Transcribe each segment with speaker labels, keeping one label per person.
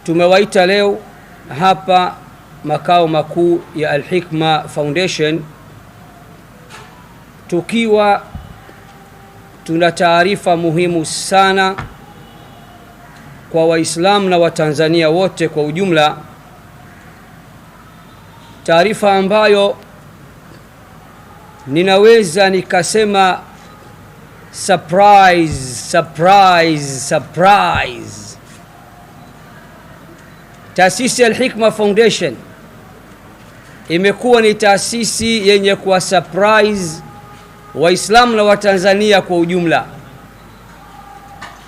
Speaker 1: tumewaita leo hapa makao makuu ya Al-Hikma Foundation, tukiwa tuna taarifa muhimu sana kwa Waislamu na Watanzania wote kwa ujumla, taarifa ambayo ninaweza nikasema surprise. Taasisi Al-Hikma Foundation imekuwa ni taasisi yenye kuwa surprise Waislamu na Watanzania kwa ujumla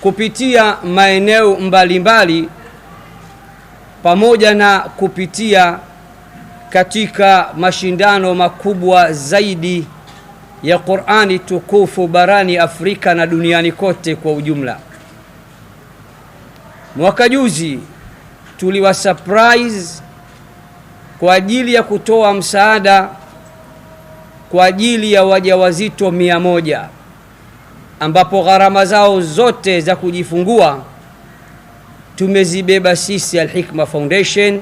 Speaker 1: kupitia maeneo mbalimbali, pamoja na kupitia katika mashindano makubwa zaidi ya Qur'ani tukufu barani Afrika na duniani kote kwa ujumla. Mwaka juzi tuliwa surprise kwa ajili ya kutoa msaada kwa ajili ya wajawazito 100, ambapo gharama zao zote za kujifungua tumezibeba sisi Al-Hikma Foundation,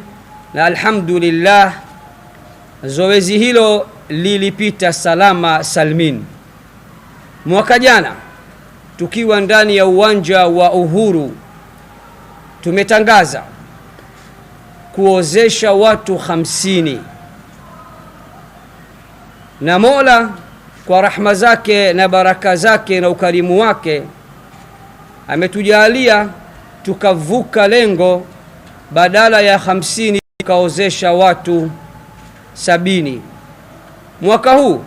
Speaker 1: na alhamdulillah zoezi hilo lilipita salama salmin. Mwaka jana tukiwa ndani ya uwanja wa Uhuru tumetangaza kuozesha watu 50, na Mola kwa rahma zake na baraka zake na ukarimu wake ametujalia tukavuka lengo, badala ya 50 tukaozesha watu 70. Mwaka huu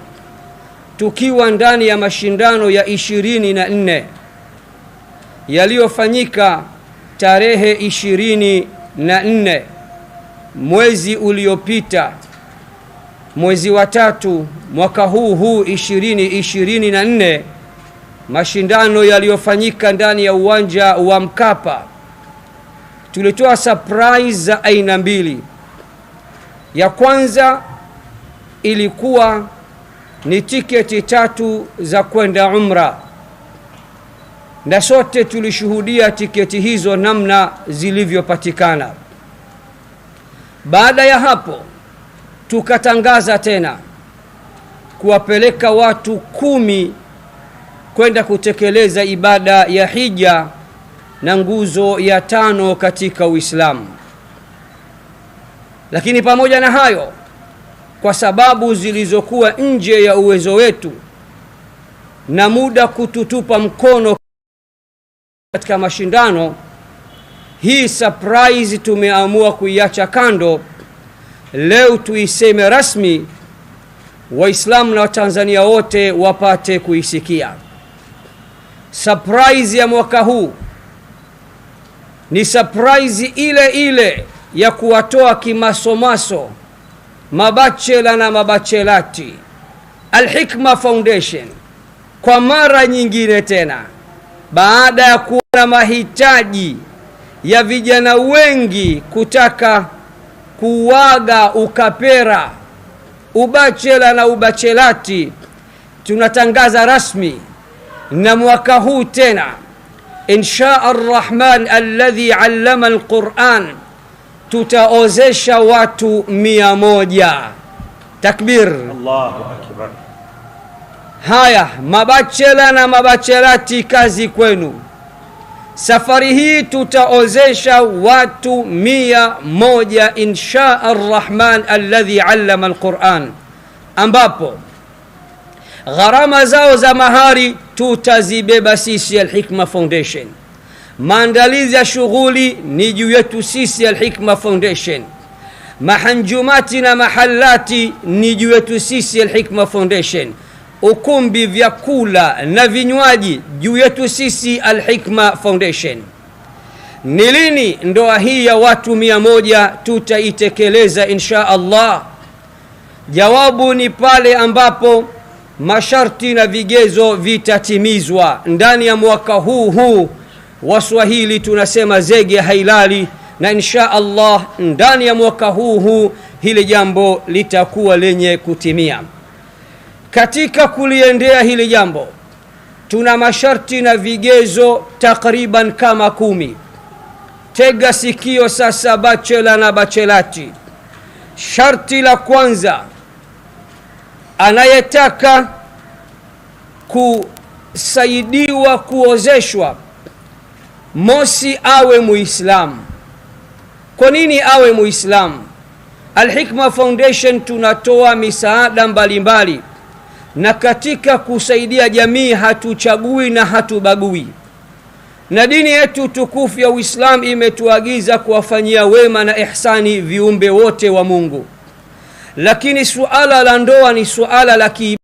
Speaker 1: tukiwa ndani ya mashindano ya 24 yaliyofanyika tarehe 24 mwezi uliopita, mwezi wa 3 mwaka huu 2024, mashindano yaliyofanyika ndani ya uwanja wa Mkapa, tulitoa surprise za aina mbili. Ya kwanza ilikuwa ni tiketi 3 za kwenda umra, na sote tulishuhudia tiketi hizo namna zilivyopatikana. Baada ya hapo tukatangaza tena kuwapeleka watu 10 kwenda kutekeleza ibada ya hija na nguzo ya 5 katika Uislamu. Lakini pamoja na hayo, kwa sababu zilizokuwa nje ya uwezo wetu na muda kututupa mkono katika mashindano, hii surprise tumeamua kuiacha kando. Leo tuiseme rasmi, Waislamu na Watanzania wote wapate kuisikia. Surprise ya mwaka huu ni surprise ile ile ya kuwatoa kimasomaso mabachela na mabachelati. Al-Hikma Foundation kwa mara nyingine tena, baada ya kuona mahitaji ya vijana wengi kutaka kuwaga ukapera, ubachela na ubachelati, tunatangaza rasmi na mwaka huu tena insha ar-Rahman alladhi allama al-Qur'an tutaozesha watu 100. Takbir,
Speaker 2: Allahu akbar.
Speaker 1: Haya mabachela na mabachelati, kazi kwenu. Safari hii tutaozesha watu 100 insha ar-Rahman alladhi allama al-Qur'an, ambapo gharama zao za mahari tutazibeba sisi Al-Hikma Foundation. Maandalizi ya shughuli ni juu yetu sisi Al-Hikma Foundation. Mahanjumati na mahalati ni juu yetu sisi Al-Hikma Foundation. Ukumbi, vyakula na vinywaji juu yetu sisi Al-Hikma Foundation. Ni lini ndoa hii ya watu 100 tutaitekeleza insha Allah? Jawabu ni pale ambapo masharti na vigezo vitatimizwa ndani ya mwaka huu. Waswahili tunasema zege hailali, na insha Allah ndani ya mwaka huu hili jambo litakuwa lenye kutimia. Katika kuliendea hili jambo tuna masharti na vigezo takriban kama 10. Tega sikio sasa bachela na bachelati. Sharti la kwanza, anayetaka kusaidiwa kuozeshwa, mosi awe Muislamu. Kwa nini awe Muislamu? Al-Hikma Foundation tunatoa misaada mbalimbali, na katika kusaidia jamii hatuchagui na hatubagui. Na dini yetu tukufu ya Uislamu imetuagiza kuwafanyia wema na ihsani viumbe wote wa Mungu. Lakini suala la ndoa ni suala la kiibada,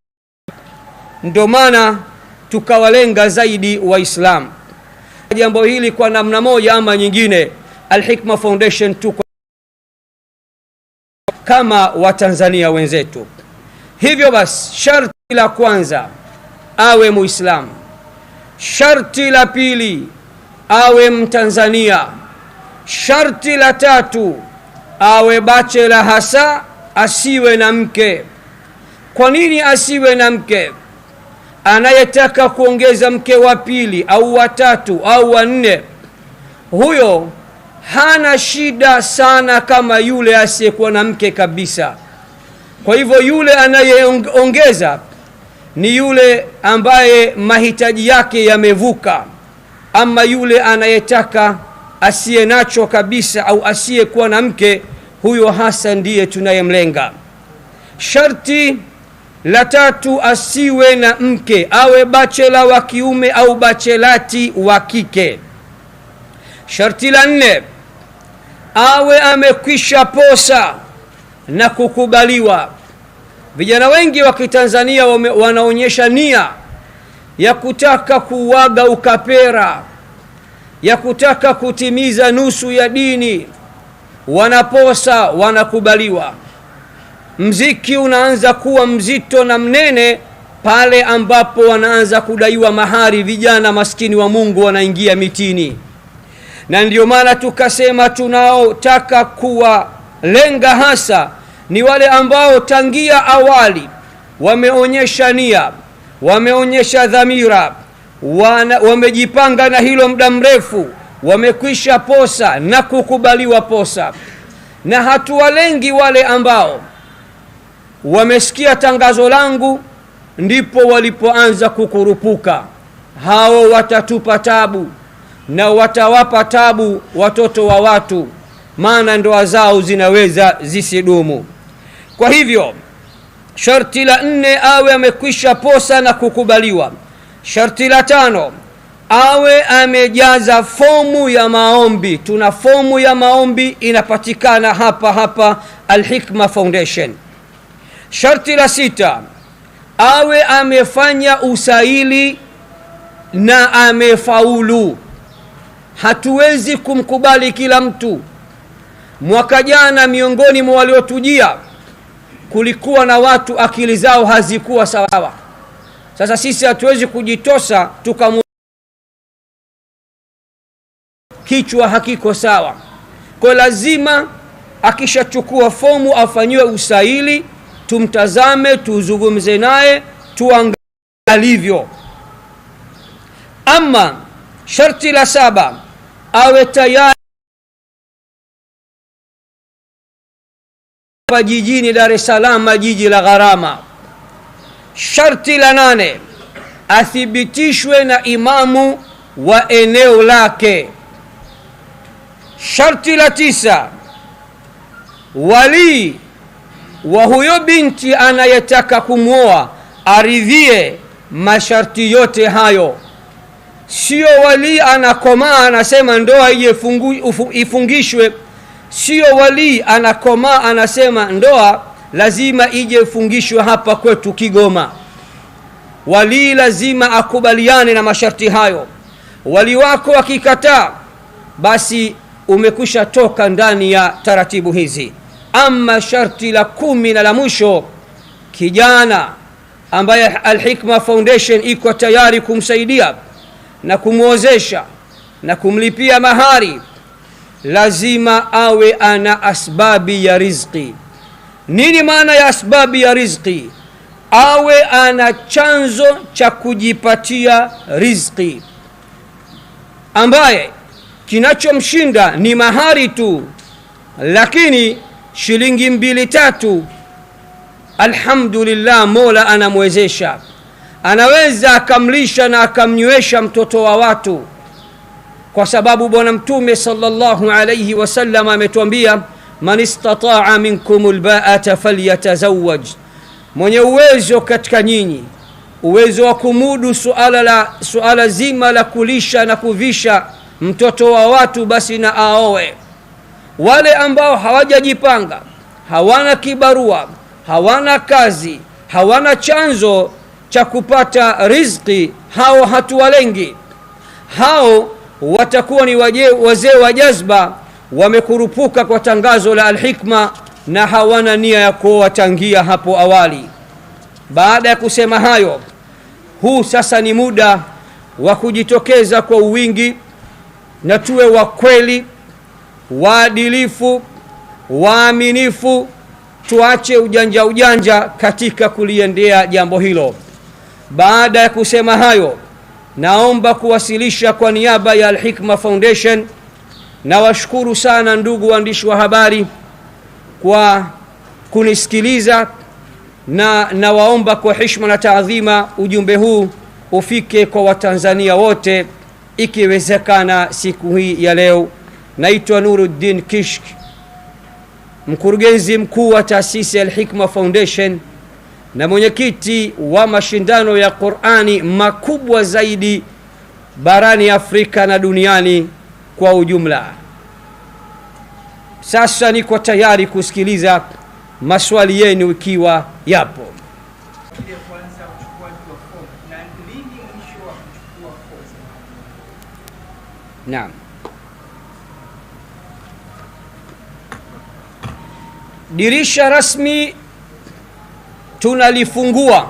Speaker 1: ndio maana tukawalenga zaidi Waislamu. Jambo hili kwa namna moja ama nyingine, Al-Hikma Foundation tuko kama Watanzania wenzetu. Hivyo basi, sharti la kwanza awe Muislamu. Sharti la pili awe Mtanzania. Sharti la tatu awe bachela, hasa asiwe na mke. Kwa nini asiwe na mke? Anayetaka kuongeza mke wa pili au wa tatu au wa nne, huyo hana shida sana kama yule asiyekuwa na mke kabisa. Kwa hivyo yule anayeongeza ni yule ambaye mahitaji yake yamevuka, ama yule anayetaka asiye nacho kabisa au asiyekuwa na mke, huyo hasa ndiye tunayemlenga. Sharti la tatu, asiwe na mke, awe bachela wa kiume au bachelati wa kike. Sharti la nne, awe amekwisha posa na kukubaliwa. Vijana wengi wa Kitanzania wanaonyesha nia ya kutaka kuwaga ukapera, ya kutaka kutimiza nusu ya dini, wanaposa, wanakubaliwa. Mziki unaanza kuwa mzito na mnene pale ambapo wanaanza kudaiwa mahari. Vijana maskini wa Mungu wanaingia mitini, na ndio maana tukasema tunaotaka kuwalenga hasa ni wale ambao tangia awali wameonyesha nia, wameonyesha dhamira, wamejipanga na hilo muda mrefu, wamekwisha posa na kukubaliwa posa. Na hatuwalengi wale ambao wamesikia tangazo langu ndipo walipoanza kukurupuka. Hao watatupa tabu na watawapa tabu watoto wa watu, maana ndoa zao zinaweza zisidumu. Kwa hivyo sharti la nne, awe amekwisha posa na kukubaliwa. Sharti la tano, awe amejaza fomu ya maombi. Tuna fomu ya maombi inapatikana hapa Al-Hikma Foundation. Sharti la sita, awe amefanya usaili na amefaulu. Hatuwezi kumkubali kila mtu. Mwaka jana miongoni mwa waliotujia kulikuwa na watu akili zao hazikuwa sawa. Sasa sisi hatuwezi kujitosa kichwa hakiko sawa. Kwa lazima akishachukua fomu afanyiwe usaili, tumtazame, tuzungumze naye, tuangalie alivyo. Ama sharti la saba, awe tayari jijini Dar es Salaam, jiji la gharama. Sharti la nane, athibitishwe na imamu wa eneo lake. Sharti la tisa, wali wa huyo binti anayetaka kumwoa aridhie masharti yote hayo. Sio wali anakomaa anasema ndoa ifungishwe. Sio wali anakomaa anasema ndoa lazima ije ifungishwe hapa kwetu Kigoma. Wali lazima akubaliane na masharti hayo. Wali wako akikataa, basi umekwisha toka ndani ya taratibu hizi. Ama sharti la 10 na la mwisho, kijana ambaye Al-Hikma Foundation iko tayari kumsaidia na kumwozesha na kumlipia mahari, lazima awe ana asbabi ya riziki. Nini maana ya asbabi ya riziki? Awe ana chanzo cha kujipatia riziki, ambaye kinachomshinda ni mahari tu, lakini shilingi 2-3 alhamdulillah Mola anamwezesha, anaweza akamlisha na akamnywesha mtoto wa watu, kwa sababu bwana mtume sallallahu alayhi wasallam ametuambia man istata'a minkumul ba'ata falyatazawwaj, mwenye uwezo katika nyinyi, uwezo wa kumudu suala zima la kulisha na kuvisha mtoto wa watu, basi na aoe. Wale ambao hawajajipanga, hawana kibarua, hawana kazi, hawana chanzo cha kupata riziki, hao hatuwalengi. Hao watakuwa ni wazee wa jazba, wamekurupuka kwa tangazo la Al-Hikma na hawana nia ya kuwatangia hapo awali. Baada ya kusema hayo, huu sasa ni muda wa kujitokeza kwa wingi na tuwe wa kweli, waadilifu, waaminifu, tuache ujanja katika kuliendea jambo hilo. Baada ya kusema hayo, naomba kuwasilisha kwa niaba ya Al-Hikma Foundation, na washukuru sana ndugu waandishi wa habari kwa kunisikiliza, na nawaomba kwa heshima na taadhima ujumbe huu ufike kwa Watanzania wote ikiwezekana siku hii ya leo. Naitwa Nuruddin Kishk, mkurugenzi mkuu wa taasisi Al-Hikma Foundation na mwenyekiti wa mashindano ya Qur'ani makubwa zaidi barani Afrika na duniani kwa ujumla. Sasa niko tayari kusikiliza maswali yenu ikiwa yapo. Naam. Dirisha rasmi tunalifungua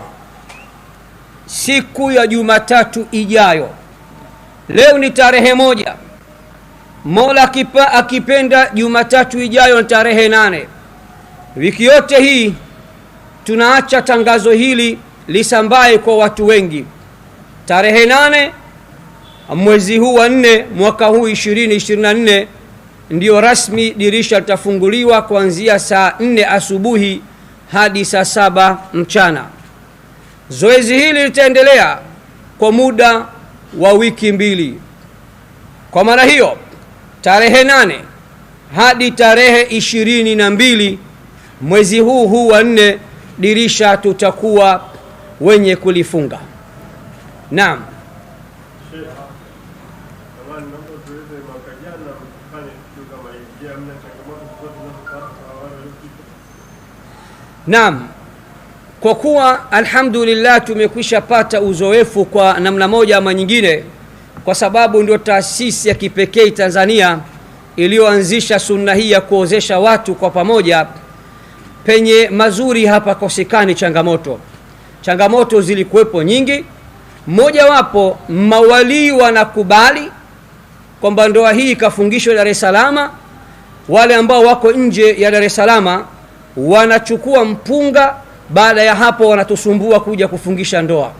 Speaker 1: siku ya Jumatatu ijayo. Leo ni tarehe 1. Mola akipenda Jumatatu ijayo ni tarehe 8. Wiki yote hii tunaacha tangazo hili lisambae kwa watu wengi. Tarehe 8 mwezi huu wa 4 mwaka huu 2024 ndio rasmi dirisha litafunguliwa kuanzia saa 4 asubuhi hadi saa 7 mchana. Zoezi hili litaendelea kwa muda wa wiki 2. Kwa maana hiyo tarehe 8 hadi tarehe 22 mwezi huu wa 4 dirisha tutakuwa wenye kulifunga. Naam. Naam, kwa kuwa alhamdulillah tumekwisha pata uzoefu kwa namna moja ama nyingine, kwa sababu ndio taasisi ya kipekee Tanzania iliyoanzisha sunna hii ya kuozesha watu kwa pamoja. Penye mazuri hapa kosekani changamoto. Changamoto zilikuwepo nyingi. Mmoja wapo, mawali wanakubali kwamba ndoa hii kafungishwa Dar es Salaam. Wale ambao wako nje ya Dar es Salaam wanachukua mpunga, baada ya hapo wanatusumbua kuja kufungisha ndoa.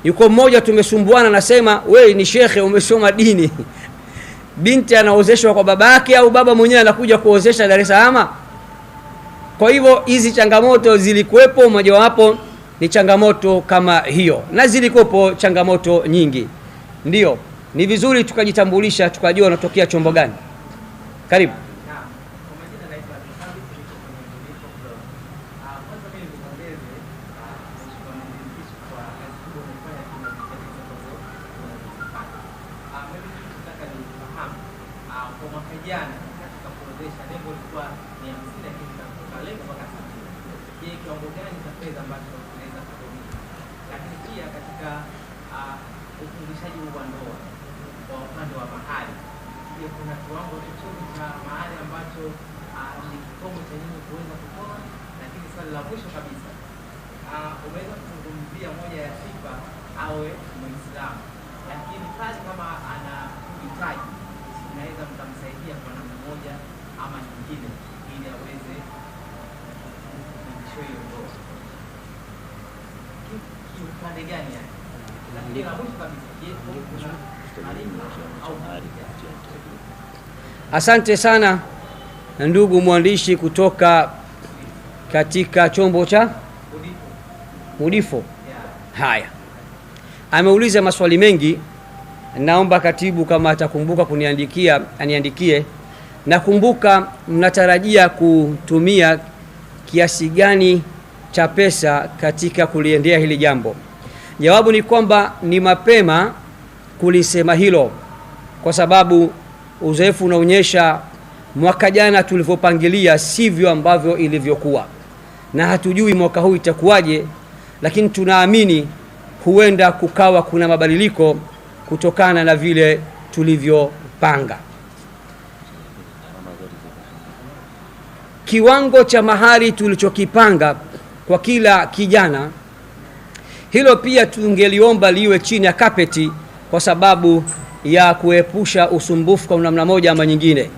Speaker 1: Yuko mmoja tumesumbuana, nasema wewe ni shekhe, umesoma dini, binti anaozeshwa kwa babake au baba mwenyewe anakuja kuozesha Dar es Salaam? Kwa hivyo hizi changamoto zilikuwepo, mmoja wapo ni changamoto kama hiyo, na zilikuwepo changamoto nyingi. Ndio ni vizuri tukajitambulisha, tukajua unatokea chombo gani. Karibu.
Speaker 2: Umeweza kuzungumzia moja ya sifa awe Muislamu, lakini pale kama ana uhitaji unaweza mkamsaidia kwa namna moja ama nyingine ili aweze kushiriki hiyo ndoa. Kiupande gani yani? Lakini la mwisho kabisa, je, kuna
Speaker 1: Asante sana ndugu mwandishi kutoka katika chombo cha Udifo. Haya, ameuliza maswali mengi. Naomba katibu kama atakumbuka kuniandikia aniandikie. Nakumbuka mnatarajia kutumia kiasi gani cha pesa katika kuliendea hili jambo? Jawabu ni kwamba ni mapema kulisema hilo, kwa sababu uzoefu unaonyesha mwaka jana tulivyopangilia sivyo ambavyo ilivyokuwa, na hatujui mwaka huu itakuwaje, lakini tunaamini huenda kukawa kuna mabadiliko kutokana na vile tulivyopanga. Kiwango cha mahari tulichokipanga kwa kila kijana, hilo pia tungeliomba liwe chini ya kapeti, kwa sababu ya kuepusha usumbufu kwa namna moja ama nyingine.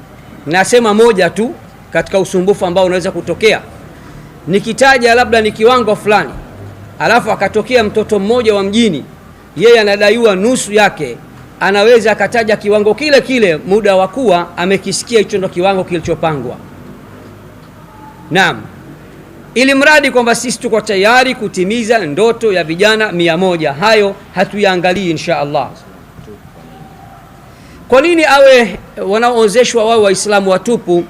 Speaker 1: Nasema moja tu katika usumbufu ambao unaweza kutokea, nikitaja labda ni kiwango fulani, alafu akatokea mtoto mmoja wa mjini, yeye anadaiwa nusu yake, anaweza akataja kiwango kile kile muda wa kuwa amekisikia hicho ndo kiwango kilichopangwa. Naam, ili mradi kwamba sisi tuko tayari kutimiza ndoto ya vijana 100. Hayo hatuyaangalii insha Allah. Kwa nini awe wanaoozeshwa wao waislamu watupu?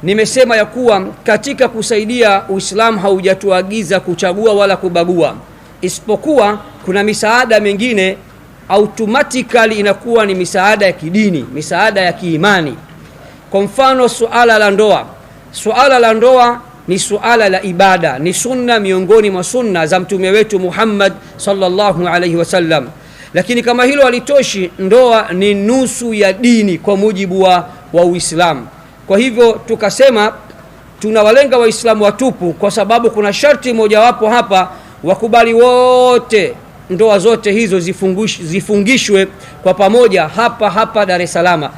Speaker 1: Nimesema ya kuwa katika kusaidia Uislamu haujatuagiza kuchagua wala kubagua, isipokuwa kuna misaada mingine automatically inakuwa ni misaada ya kidini, misaada ya kiimani. Kwa mfano suala la ndoa. Suala la ndoa ni suala la ibada, ni sunna miongoni mwa sunna za mtume wetu Muhammad sallallahu alaihi wasallam. Lakini kama hilo halitoshi, ndoa ni nusu ya dini kwa mujibu wa Uislamu. Kwa hivyo tukasema tunawalenga waislamu watupu, kwa sababu kuna sharti mojawapo hapa, wakubali wote ndoa zote hizo zifungishwe kwa pamoja hapa Dar es Salaam.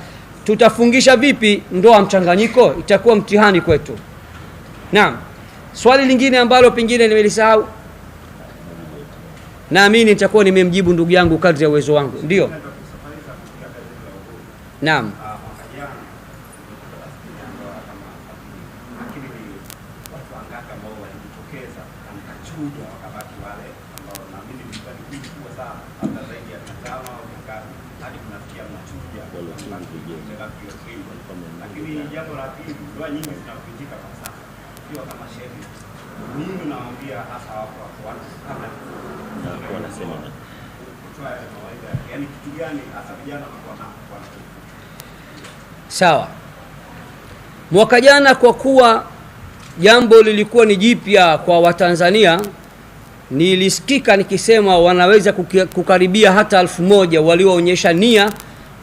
Speaker 1: Tutafungisha vipi ndoa mchanganyiko? Itakuwa mtihani kwetu. Naam, swali lingine ambalo pengine nimelisahau, naamini nitakuwa nimemjibu ndugu yangu kadri ya uwezo wangu. Ndio. Naam.
Speaker 3: Lakini jambo la pili, ndoa nyingi zinapitika kwa sasa. Sio kama shehe. Mimi nawaambia hasa watu wanasema kutoa mawaidha, yani kitu gani hasa vijana wanakuwa.
Speaker 1: Sawa. Mwaka jana kwa kuwa jambo lilikuwa ni jipya kwa Watanzania, nilisikika nikisema wanaweza kukaribia hata 1000 walioonyesha nia,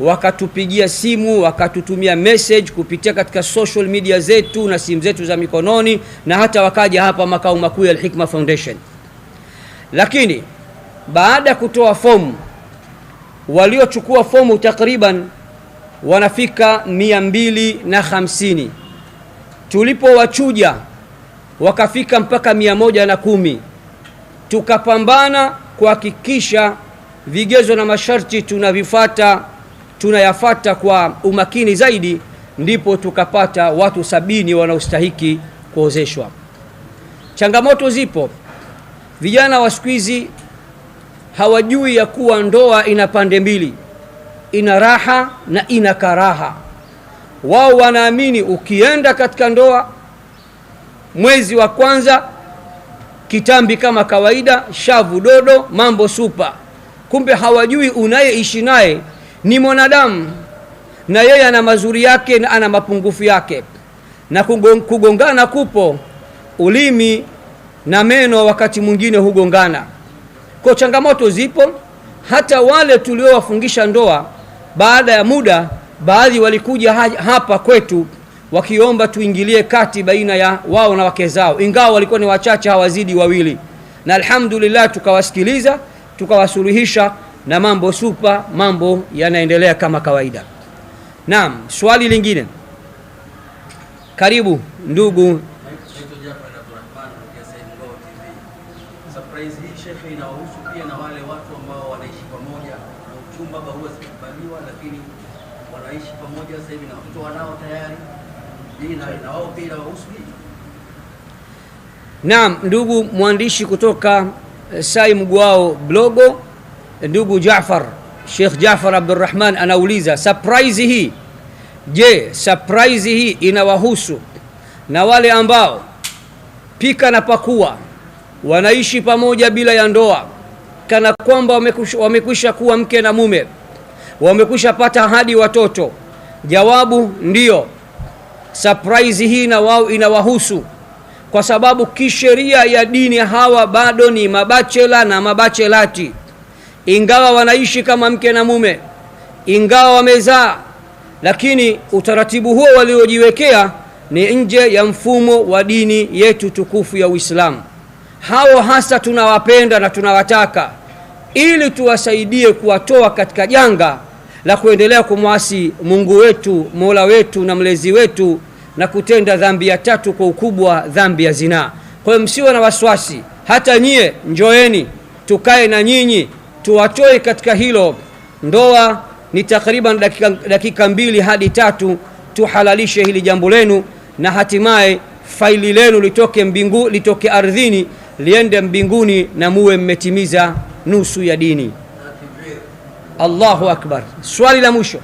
Speaker 1: wakatupigia simu, wakatutumia message kupitia katika social media zetu na simu zetu za mikononi, na hata wakaja hapa makao makuu ya Al-Hikma Foundation. Lakini baada ya kutoa fomu, waliochukua fomu takriban wanafika 250. Tulipowachuja wakafika mpaka 110. Tukapambana kuhakikisha vigezo na masharti tunayafata kwa umakini zaidi, ndipo tukapata watu 70 wanaostahiki kuozeshwa. Changamoto zipo. Vijana wa siku hizi hawajui ya kuwa ndoa ina pande mbili, ina raha na ina karaha. Wao wanaamini ukienda katika ndoa mwezi wa kwanza kitambi kama kawaida, shavu dodo, mambo super. Kumbe hawajui unayeishi naye ni mwanadamu, na yeye ana mazuri yake na ana mapungufu yake, na kugongana kupo. Ulimi na meno wakati mwingine hugongana. Kwa changamoto zipo. Hata wale tuliowafungisha ndoa, baada ya muda baadhi walikuja hapa kwetu wakiomba tuingilie kati baina ya wao na wake zao, ingawa walikuwa ni wachache, hawazidi 2, na alhamdulillah tukawasikiliza, tukawasuluhisha, na mambo super, mambo yanaendelea kama kawaida. Naam, swali lingine. Karibu ndugu.
Speaker 4: Surprise hii shekhe inawahusu pia na wale watu ambao wanaishi pamoja na uchumba barua zikubaliwa familia sasa hivi na watoto wanao tayari, dini na wao pia wahusu.
Speaker 1: Naam, ndugu mwandishi kutoka Sai Mgwao Blogo, ndugu Sheikh Jaafar Abdurrahman anauliza surprise hii, je, surprise hii inawahusu na wale ambao pika na pakua wanaishi pamoja bila ya ndoa, kana kwamba wamekwisha kuwa mke na mume, wamekwisha pata hadi watoto? Jawabu ndiyo, surprise hii na wao inawahusu, kwa sababu kisheria ya dini hawa bado ni mabachela na mabachelati, ingawa wanaishi kama mke na mume, ingawa wamezaa, lakini utaratibu huo waliojiwekea ni nje ya mfumo wa dini yetu tukufu ya Uislamu. Hao hasa tunawapenda na tunawataka ili tuwasaidie kuwatoa katika janga la kuendelea kumwasi Mungu wetu, Mola wetu na mlezi wetu, na kutenda dhambi ya tatu kwa ukubwa, dhambi ya zina. Kwa hiyo msiwe na wasiwasi, hata nyie njoeni tukae na nyinyi tuwatoe katika hilo. Ndoa ni takriban dakika 2 hadi 3, tuhalalishe hili jambo lenu, na hatimaye faili lenu litoke ardhini liende mbinguni, na muwe mmetimiza nusu ya dini. Allahu akbar. Swali la mwisho.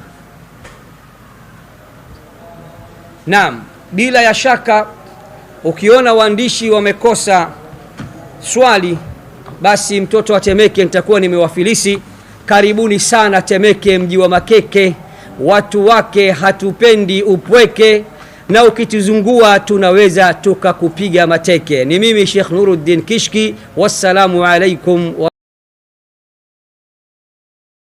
Speaker 1: Naam, bila ya shaka ukiona waandishi wamekosa swali, basi mtoto wa Temeke nitakuwa nimewafilisi. Karibuni sana Temeke, mji wa makeke, watu wake hatupendi upweke, na ukituzungua tunaweza tukakupiga mateke. Ni mimi Sheikh Nuruddin Kishki, wassalamu alaikum.